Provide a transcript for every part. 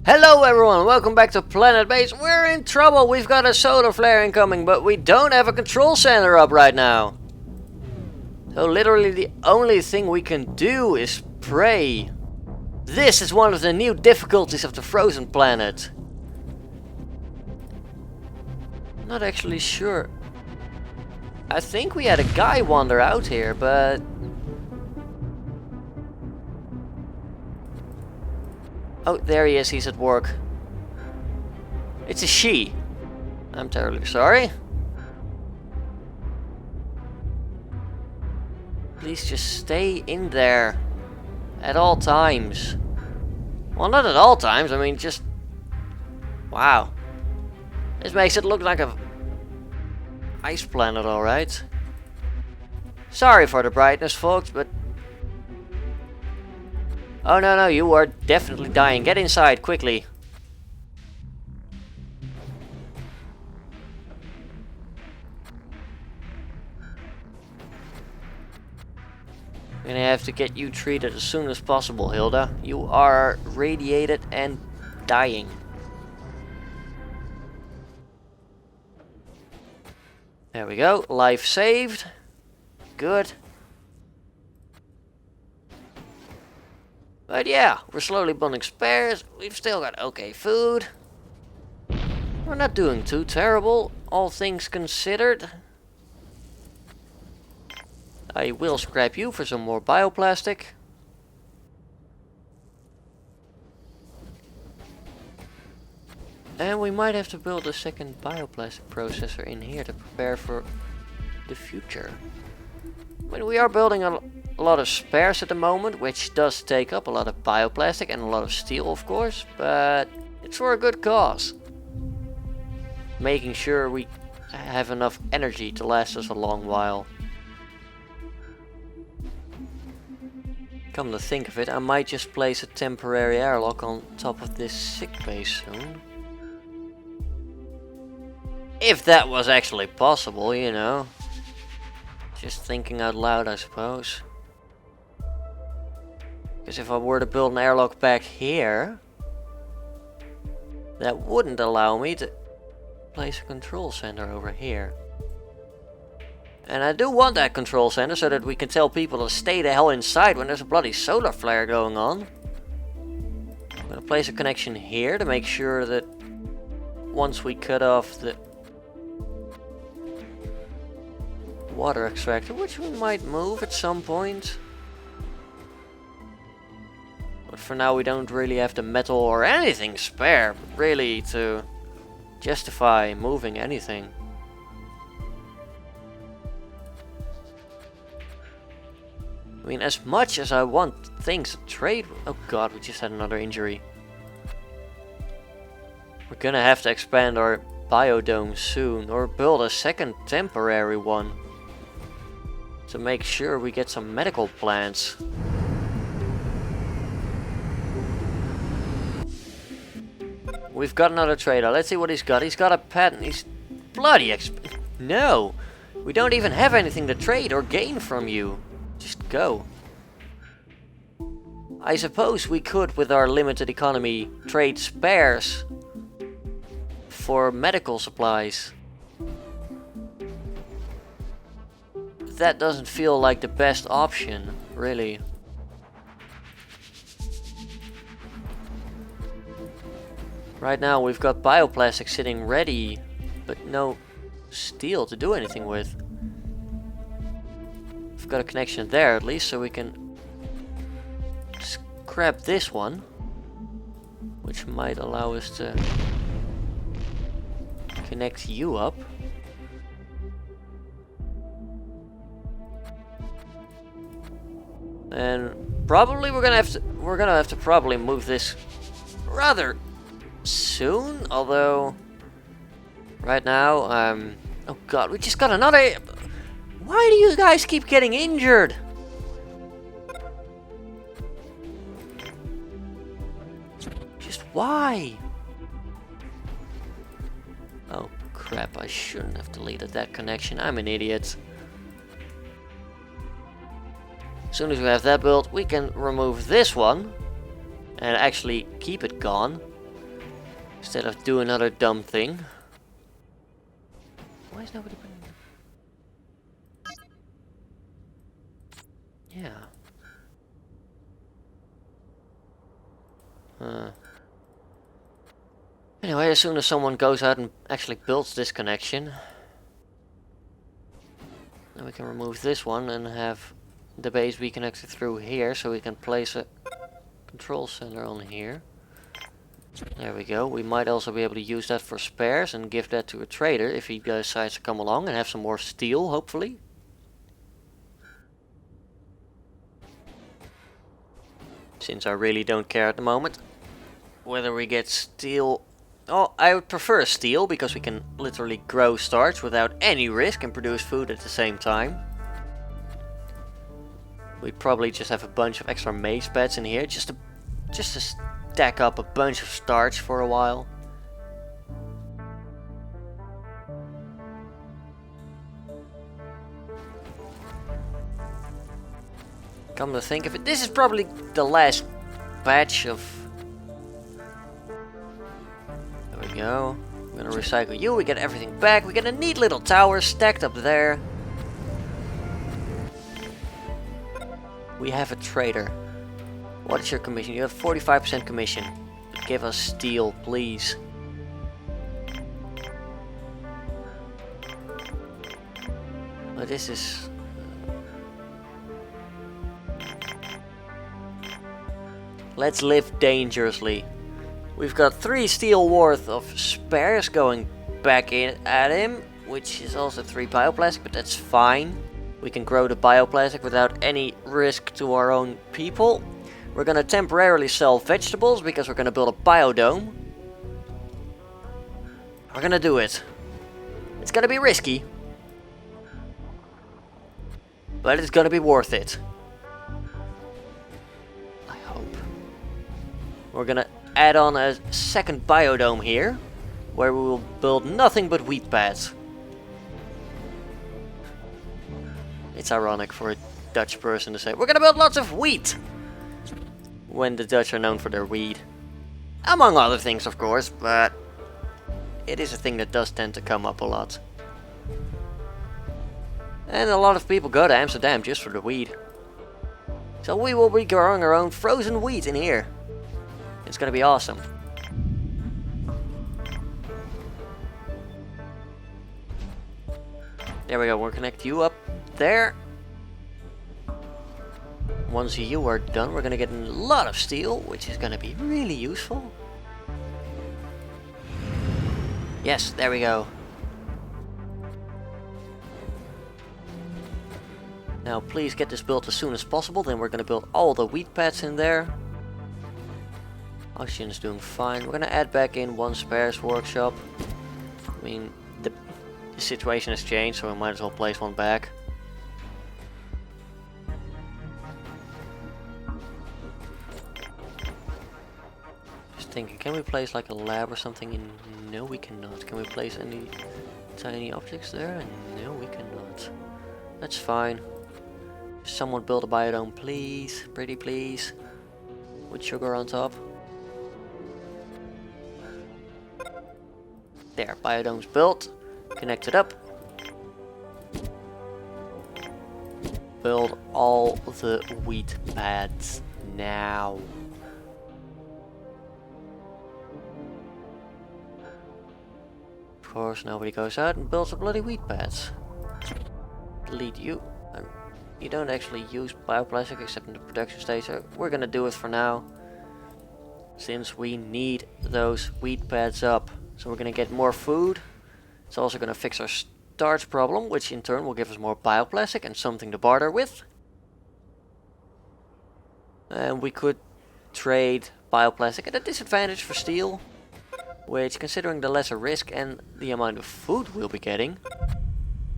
Hello everyone, welcome back to Planetbase. We're in trouble, we've got a solar flare incoming, but we don't have a control center up right now. So literally the only thing we can do is pray. This is one of the new difficulties of the frozen planet. Not actually sure. I think we had a guy wander out here, but... Oh, there he is, he's at work. It's a she. I'm terribly sorry. Please just stay in there. At all times. Well, not at all times, I mean just... Wow. This makes it look like a... ice planet, alright. Sorry for the brightness, folks, but... Oh no, you are definitely dying. Get inside, quickly. I'm gonna have to get you treated as soon as possible, Hilda. You are radiated and dying. There we go. Life saved. Good. But yeah, we're slowly building spares. We've still got okay food. We're not doing too terrible, all things considered. I will scrap you for some more bioplastic. And we might have to build a second bioplastic processor in here to prepare for the future. I mean, we are building a lot of spares at the moment, which does take up a lot of bioplastic and a lot of steel, of course, but it's for a good cause. Making sure we have enough energy to last us a long while. Come to think of it, I might just place a temporary airlock on top of this sick bay soon. If that was actually possible, you know. Just thinking out loud, I suppose. Because if I were to build an airlock back here, that wouldn't allow me to place a control center over here. And I do want that control center so that we can tell people to stay the hell inside when there's a bloody solar flare going on. I'm gonna place a connection here to make sure that once we cut off the water extractor, which we might move at some point. But for now we don't really have the metal or anything spare, really, to justify moving anything. I mean, as much as I want things to trade... Oh god, we just had another injury. We're gonna have to expand our biodome soon, or build a second temporary one. To make sure we get some medical plants. We've got another trader. Let's see what he's got. He's got a patent. He's bloody No! We don't even have anything to trade or gain from you. Just go. I suppose we could, with our limited economy, trade spares for medical supplies. That doesn't feel like the best option, really. Right now we've got bioplastic sitting ready, but no steel to do anything with. We've got a connection there at least, so we can scrap this one, which might allow us to connect you up. And probably we're gonna have to probably move this rather soon, although right now oh god, we just got another... Why do you guys keep getting injured? Just why? Oh crap, I shouldn't have deleted that connection. I'm an idiot. As soon as we have that built, we can remove this one and actually keep it gone. Instead of doing another dumb thing. Why is nobody putting... Yeah. Anyway, as soon as someone goes out and actually builds this connection, then we can remove this one and have the base be connected through here, so we can place a control center on here. There we go. We might also be able to use that for spares and give that to a trader if he decides to come along and have some more steel, hopefully. Since I really don't care at the moment whether we get steel. Oh, I would prefer steel because we can literally grow starch without any risk and produce food at the same time. We'd probably just have a bunch of extra maize beds in here just to stack up a bunch of starch for a while. Come to think of it, this is probably the last batch of... There we go. I'm gonna recycle you, we get everything back, we get a neat little tower stacked up there. We have a trader. What is your commission? You have 45% commission. Give us steel, please. But this is... Let's live dangerously. We've got 3 steel worth of spares going back in at him, which is also 3 bioplastic, but that's fine. We can grow the bioplastic without any risk to our own people. We're gonna temporarily sell vegetables because we're gonna build a biodome. We're gonna do it. It's gonna be risky, but it's gonna be worth it. I hope. We're gonna add on a second biodome here, where we will build nothing but wheat pads. It's ironic for a Dutch person to say, we're gonna build lots of wheat! When the Dutch are known for their weed. Among other things, of course, but it is a thing that does tend to come up a lot. And a lot of people go to Amsterdam just for the weed. So we will be growing our own frozen wheat in here. It's gonna be awesome. There we go, we'll connect you up there. Once you are done, we're gonna get a lot of steel, which is gonna be really useful. Yes, there we go. Now please get this built as soon as possible, then we're gonna build all the wheat pads in there. Oxygen is doing fine. We're gonna add back in 1 spares workshop. I mean, the situation has changed, so we might as well place one back. Thinking, can we place like a lab or something in? No, we cannot. Can we place any tiny objects there? No, we cannot. That's fine. Someone build a biodome, please. Pretty please. With sugar on top. There, biodome's built. Connected up. Build all the wheat pads now. Of course, nobody goes out and builds a bloody wheat pads. Delete you. You don't actually use bioplastic except in the production stage, so we're gonna do it for now. Since we need those wheat pads up. So we're gonna get more food. It's also gonna fix our starch problem, which in turn will give us more bioplastic and something to barter with. And we could trade bioplastic at a disadvantage for steel. Which, considering the lesser risk and the amount of food we'll be getting,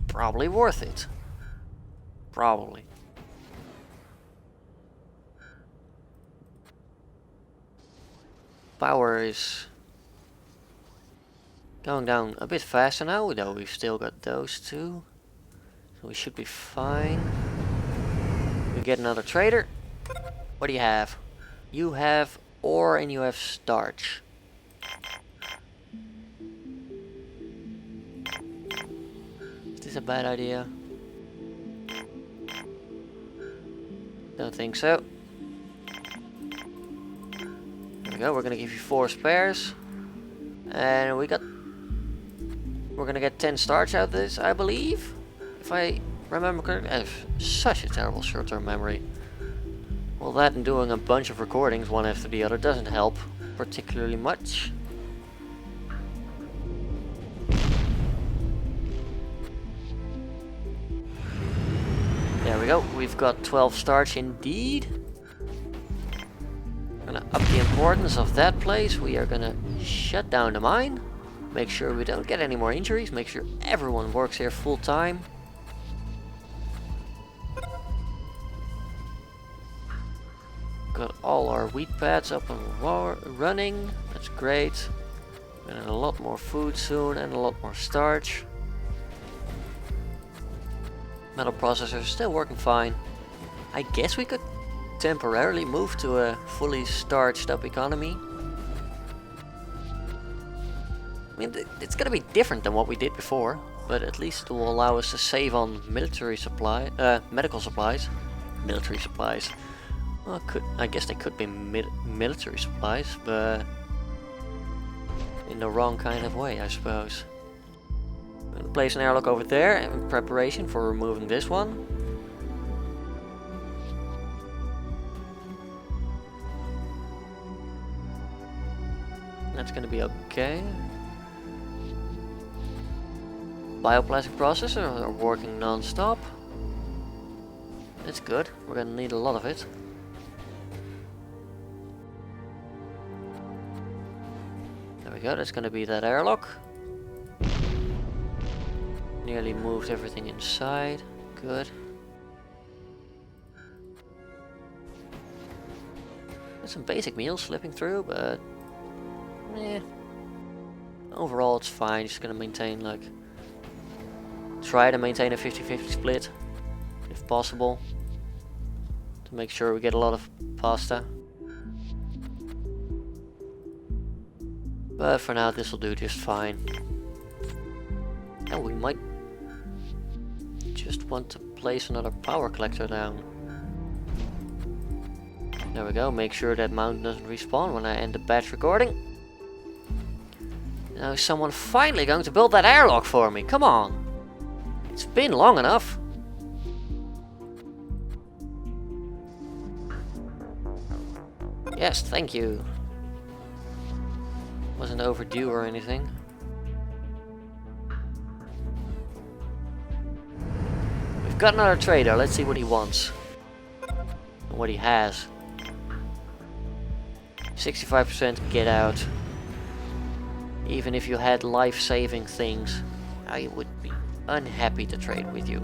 probably worth it. Probably. Power is going down a bit faster now, though we've still got those 2. So we should be fine. We get another trader. What do you have? You have ore and you have starch. this a bad idea? Don't think so. There we go, we're gonna give you 4 spares. And we're gonna get 10 starch out of this, I believe. If I remember correctly. I have such a terrible short-term memory. Well, that and doing a bunch of recordings one after the other doesn't help particularly much. There we go, we've got 12 starch indeed. Gonna up the importance of that place. We are gonna shut down the mine. Make sure we don't get any more injuries. Make sure everyone works here full time. Got all our wheat pads up and running. That's great. And a lot more food soon and a lot more starch. Metal processor is still working fine. I guess we could temporarily move to a fully starched up economy. I mean, it's gonna be different than what we did before, but at least it will allow us to save on medical supplies. Military supplies. Well, I guess they could be military supplies, but in the wrong kind of way, I suppose. I'm gonna place an airlock over there in preparation for removing this one. That's gonna be okay. Bioplastic processor are working non-stop. That's good. We're gonna need a lot of it. There we go. That's gonna be that airlock. Nearly moved everything inside. Good. There's some basic meals slipping through, but overall it's fine. Just gonna maintain try to maintain a 50-50 split if possible, to make sure we get a lot of pasta. But for now this will do just fine. And we might just want to place another power collector down. There we go, make sure that mountain doesn't respawn when I end the batch recording. Now is someone finally going to build that airlock for me? Come on! It's been long enough. Yes, thank you. Wasn't overdue or anything. We've got another trader. Let's see what he wants. And what he has. 65% get out. Even if you had life-saving things, I would be unhappy to trade with you.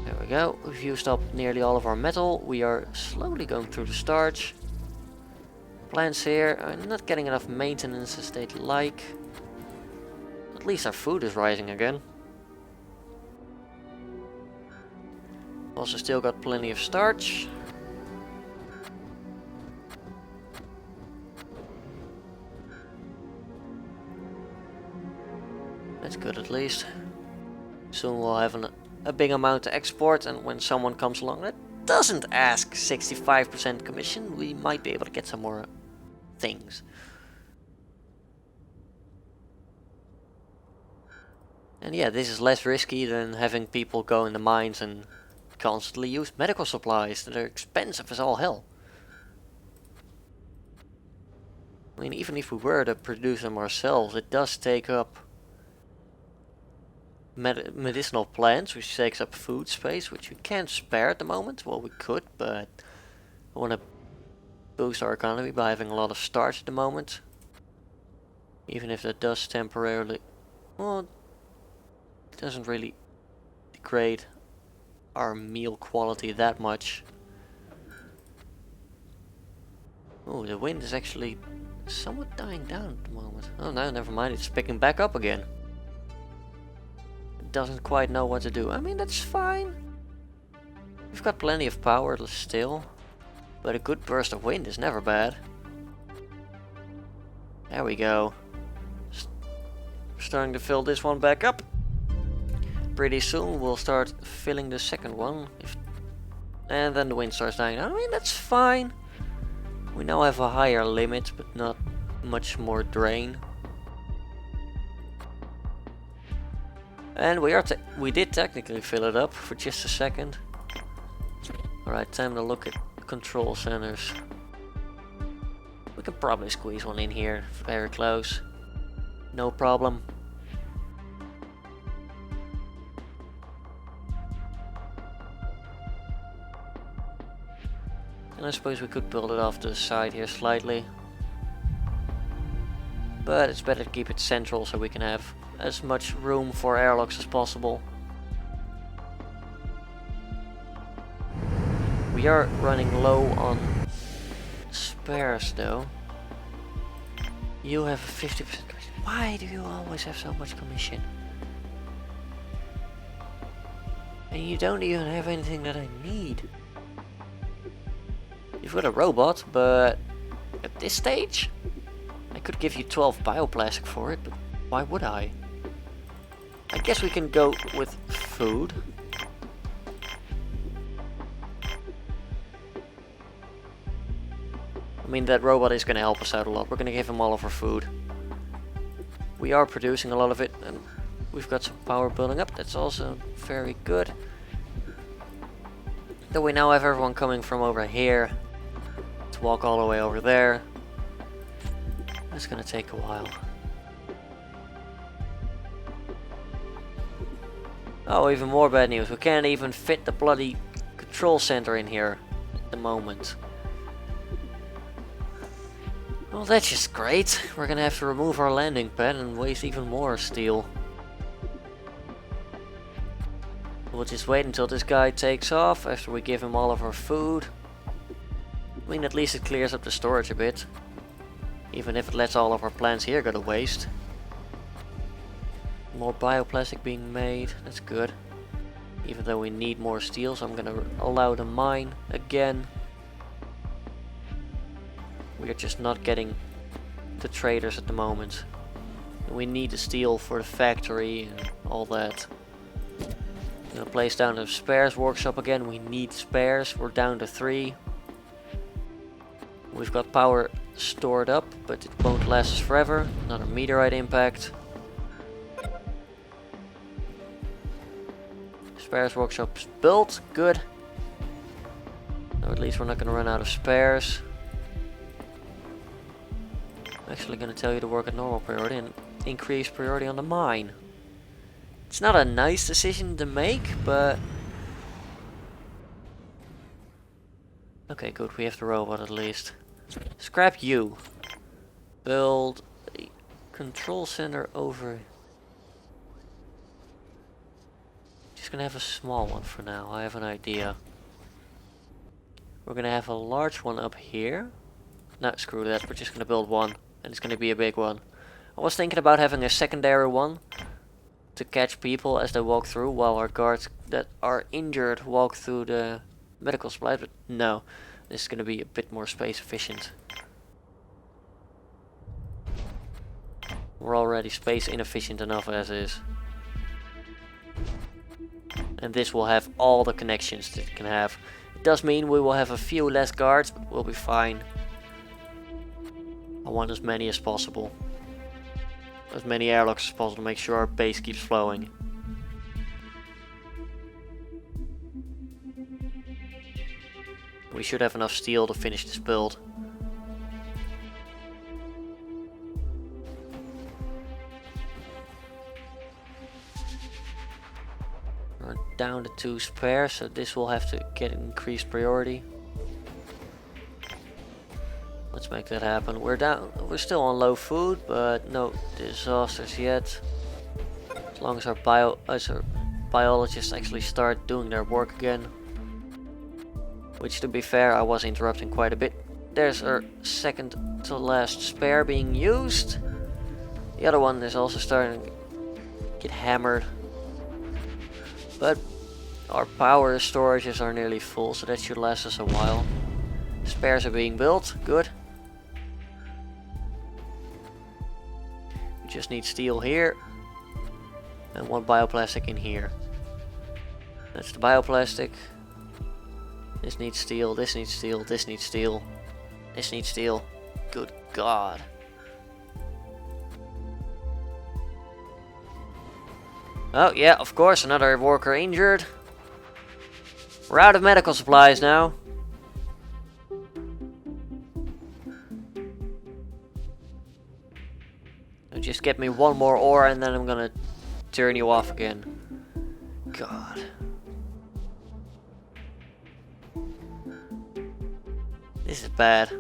There we go. We've used up nearly all of our metal. We are slowly going through the starch. Plants here are not getting enough maintenance as they'd like. At least our food is rising again. Also still got plenty of starch. That's good at least. Soon we'll have a big amount to export, and when someone comes along that doesn't ask 65% commission, we might be able to get some more things. And yeah, this is less risky than having people go in the mines and constantly use medical supplies that are expensive as all hell. I mean, even if we were to produce them ourselves, it does take up medicinal plants, which takes up food space, which we can't spare at the moment. Well, we could, but I want to boost our economy by having a lot of starch at the moment. Even if that does temporarily, well, it doesn't really degrade our meal quality that much. Oh, the wind is actually somewhat dying down at the moment. Oh no, never mind, it's picking back up again. Doesn't quite know what to do. I mean, that's fine. We've got plenty of power still, but a good burst of wind is never bad. There we go. starting to fill this one back up. Pretty soon we'll start filling the second one. And then the wind starts dying down. I mean, that's fine. We now have a higher limit, but not much more drain. And we did technically fill it up for just a second. Alright, time to look at control centers. We can probably squeeze one in here, very close. No problem. And I suppose we could build it off to the side here slightly. But it's better to keep it central so we can have as much room for airlocks as possible. We are running low on spares though. You have a 50% commission. Why do you always have so much commission? And you don't even have anything that I need. You've got a robot, but at this stage I could give you 12 bioplastic for it, but why would I? I guess we can go with food. I mean, that robot is going to help us out a lot. We're going to give him all of our food. We are producing a lot of it, and we've got some power building up. That's also very good. Though we now have everyone coming from over here to walk all the way over there. That's going to take a while. Oh, even more bad news. We can't even fit the bloody control center in here at the moment. Well, that's just great. We're gonna have to remove our landing pad and waste even more steel. We'll just wait until this guy takes off after we give him all of our food. I mean, at least it clears up the storage a bit. Even if it lets all of our plants here go to waste. More bioplastic being made, that's good. Even though we need more steel, so I'm gonna allow the mine again. We are just not getting the traders at the moment. We need the steel for the factory and all that. I'm gonna place down the spares workshop again. We need spares, we're down to 3. We've got power stored up, but it won't last us forever. Another meteorite impact. Spares workshop's built, good. Now at least we're not going to run out of spares. I'm actually going to tell you to work at normal priority and increase priority on the mine. It's not a nice decision to make, but... Okay, good, we have the robot at least. Scrap you. Build a control center over... Just gonna have a small one for now. I have an idea. We're gonna have a large one up here. No, screw that. We're just gonna build one, and it's gonna be a big one. I was thinking about having a secondary one to catch people as they walk through, while our guards that are injured walk through the medical supplies. But no, this is gonna be a bit more space efficient. We're already space inefficient enough as is. And this will have all the connections that it can have. It does mean we will have a few less guards, but we'll be fine. I want as many as possible. As many airlocks as possible to make sure our base keeps flowing. We should have enough steel to finish this build. We're down to 2 spares, so this will have to get increased priority. Let's make that happen. We're still on low food, but no disasters yet. As long as our biologists actually start doing their work again. Which, to be fair, I was interrupting quite a bit. There's our second to last spare being used. The other one is also starting to get hammered. But our power storages are nearly full, so that should last us a while. Spares are being built, good. We just need steel here. And one bioplastic in here. That's the bioplastic. This needs steel, this needs steel, this needs steel. This needs steel. Good God. Oh yeah, of course, another worker injured. We're out of medical supplies now. So just get me one more ore and then I'm gonna turn you off again. God. This is bad.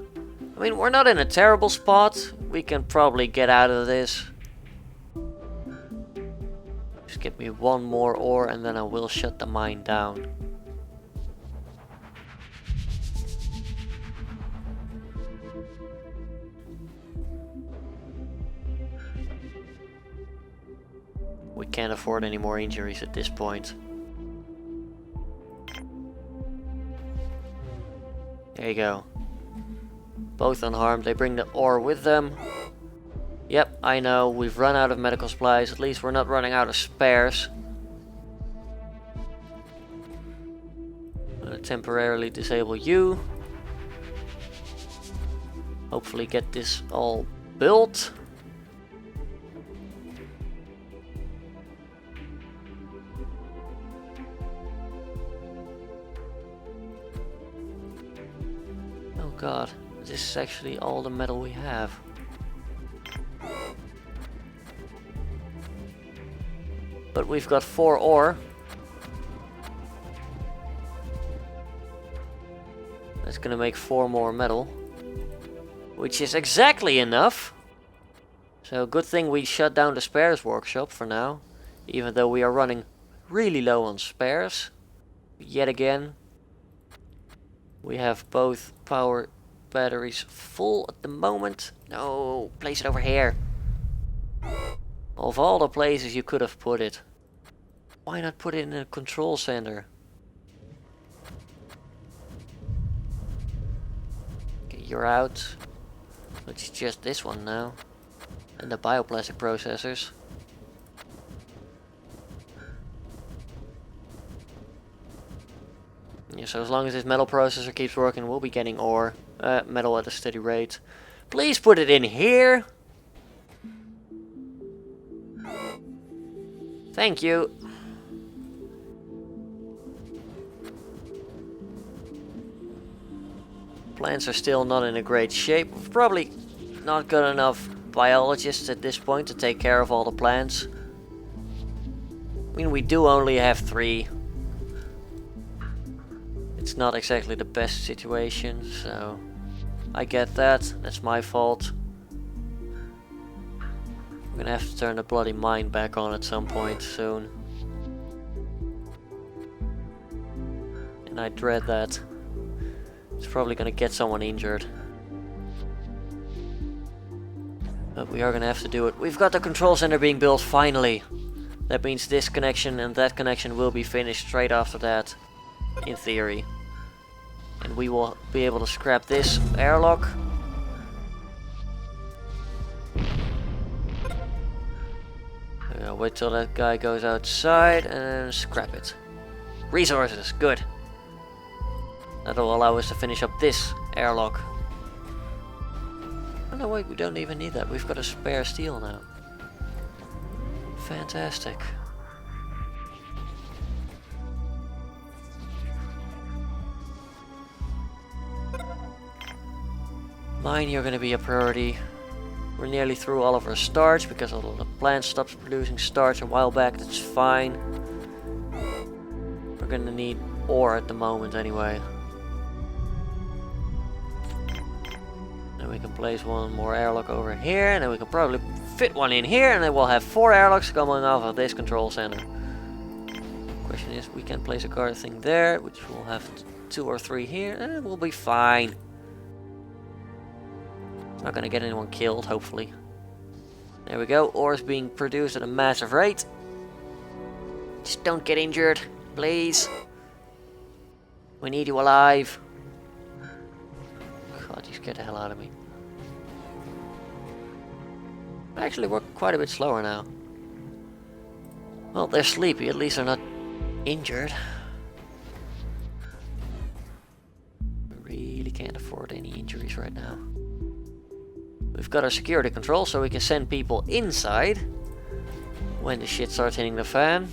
I mean, we're not in a terrible spot. We can probably get out of this. Just get me one more ore and then I will shut the mine down. We can't afford any more injuries at this point. There you go. Both unharmed. They bring the ore with them. Yep, I know. We've run out of medical supplies. At least we're not running out of spares. I'm gonna temporarily disable you. Hopefully get this all built. Oh God, this is actually all the metal we have. But we've got 4 ore. That's gonna make 4 more metal. Which is exactly enough. So good thing we shut down the spares workshop for now. Even though we are running really low on spares. Yet again. We have both power batteries full at the moment. No, place it over here. Of all the places you could have put it. Why not put it in a control center? Okay, you're out. It's just this one now. And the bioplastic processors. Yeah, so as long as this metal processor keeps working, we'll be getting ore. Metal at a steady rate. Please put it in here. Thank you. Plants are still not in a great shape. We've probably not got enough biologists at this point to take care of all the plants. I mean, we do only have 3. It's not exactly the best situation, so I get that. That's my fault. I'm gonna have to turn the bloody mine back on at some point soon. And I dread that. It's probably gonna get someone injured. But we are gonna have to do it. We've got the control center being built finally. That means this connection and that connection will be finished straight after that. In theory. And we will be able to scrap this airlock. Wait till that guy goes outside and scrap it. Resources, good. That'll allow us to finish up this airlock. Oh no, wait, we don't even need that. We've got a spare steel now. Fantastic. Mine, you're gonna be a priority. We're nearly through all of our starch because all of the plant stopped producing starch a while back. That's fine. We're gonna need ore at the moment anyway. And we can place one more airlock over here, and then we can probably fit one in here, and then we'll have 4 airlocks coming off of this control center. Question is, we can place a guard thing there, which we'll have 2 or 3 here, and we'll be fine. Not gonna get anyone killed, hopefully. There we go. Ore is being produced at a massive rate. Just don't get injured, please. We need you alive. God, you scared the hell out of me. Actually, we're quite a bit slower now. Well, they're sleepy, at least they're not injured. We really can't afford any injuries right now. We've got our security control, so we can send people inside when the shit starts hitting the fan.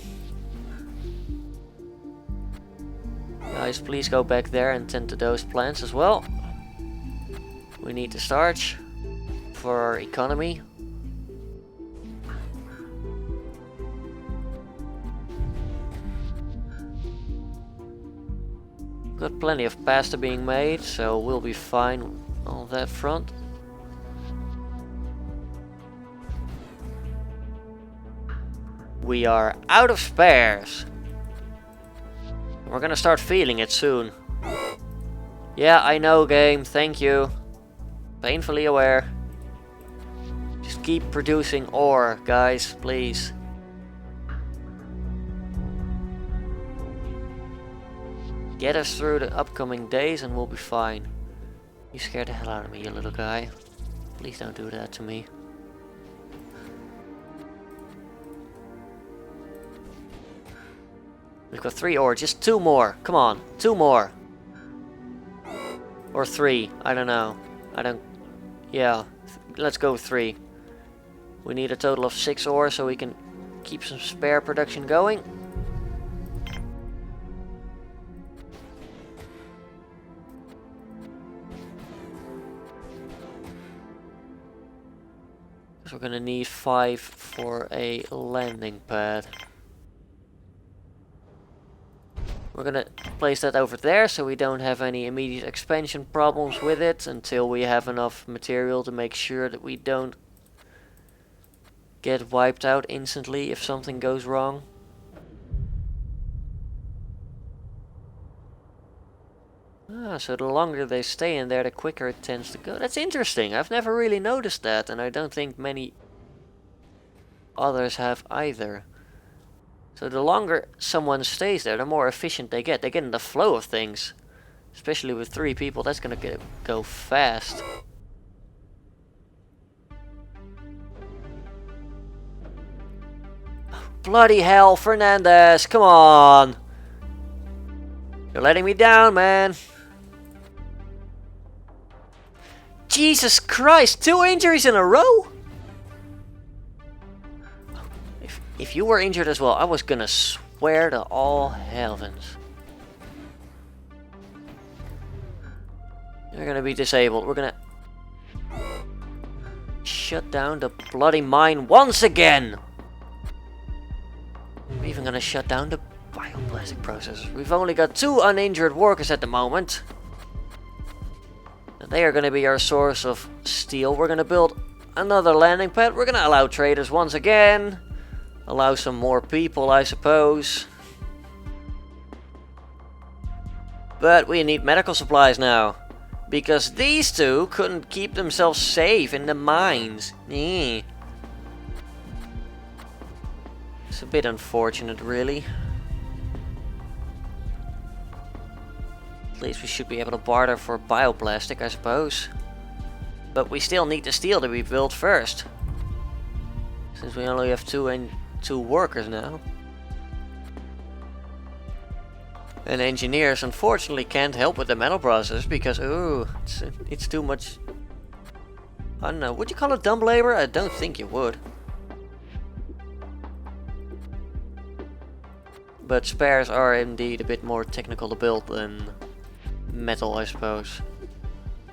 Guys, please go back there and tend to those plants as well. We need the starch for our economy. Got plenty of pasta being made, so we'll be fine on that front. We are out of spares. We're gonna start feeling it soon. Yeah, I know, game, thank you. Painfully aware. Just keep producing ore, guys, please. Get us through the upcoming days and we'll be fine. You scared the hell out of me, you little guy. Please don't do that to me. We've got 3 ore, just 2 more. Come on, 2 more. Or 3, I don't know. Yeah, let's go 3. We need a total of 6 ore so we can keep some spare production going. So we're gonna need 5 for a landing pad. We're gonna place that over there so we don't have any immediate expansion problems with it until we have enough material to make sure that we don't get wiped out instantly if something goes wrong. Ah, so the longer they stay in there, the quicker it tends to go. That's interesting. I've never really noticed that, and I don't think many others have either. So the longer someone stays there, the more efficient they get. They get in the flow of things. Especially with 3 people, that's gonna go fast. Bloody hell, Fernandez, come on! You're letting me down, man. Jesus Christ, 2 injuries in a row? If you were injured as well, I was gonna swear to all heavens. You're gonna be disabled. We're gonna shut down the bloody mine once again. We're even gonna shut down the bioplastic processors. We've only got 2 uninjured workers at the moment. And they are gonna be our source of steel. We're gonna build another landing pad. We're gonna allow traders once again. Allow some more people, I suppose. But we need medical supplies now. Because these 2 couldn't keep themselves safe in the mines. It's a bit unfortunate, really. At least we should be able to barter for bioplastic, I suppose. But we still need the steel to be built first. Since we only have 2 workers now. And engineers unfortunately can't help with the metal process because it's too much. I don't know, would you call it dumb labor? I don't think you would. But spares are indeed a bit more technical to build than metal, I suppose.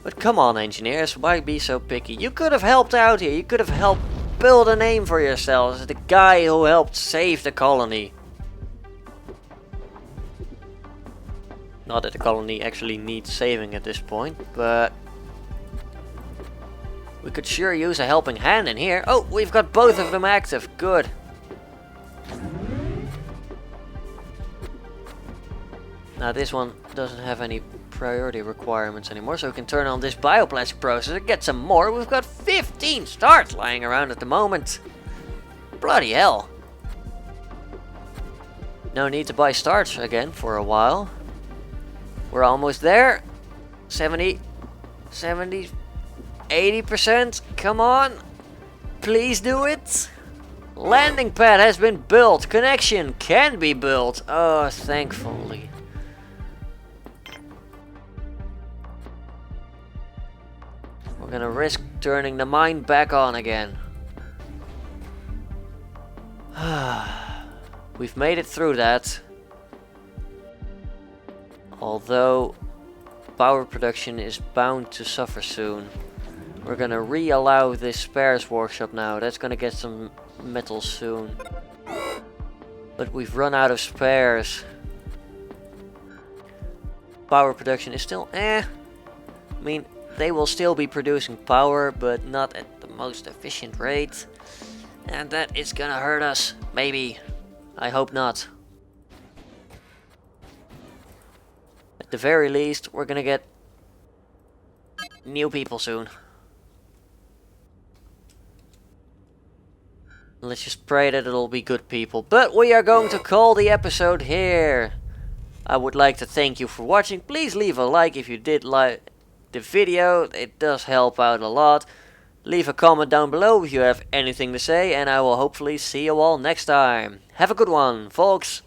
But come on, engineers, why be so picky? You could have helped out here, you could have helped build a name for yourselves as the guy who helped save the colony. Not that the colony actually needs saving at this point, but we could sure use a helping hand in here. Oh, we've got both of them active. Good. Now this one doesn't have any priority requirements anymore, so we can turn on this bioplastic processor, get some more. We've got 15 starts lying around at the moment. Bloody hell. No need to buy starts again for a while. We're almost there. 70, 80%. Come on. Please do it. Landing pad has been built. Connection can be built. Oh, thankfully. We're gonna risk turning the mine back on again. We've made it through that. Although power production is bound to suffer soon. We're gonna re-allow this spares workshop now. That's gonna get some metal soon. But we've run out of spares. Power production is still I mean, they will still be producing power, but not at the most efficient rate. And that is gonna hurt us. Maybe. I hope not. At the very least, we're gonna get new people soon. Let's just pray that it'll be good people. But we are going to call the episode here. I would like to thank you for watching. Please leave a like if you did like the video. It does help out a lot. Leave a comment down below if you have anything to say. And I will hopefully see you all next time. Have a good one, folks.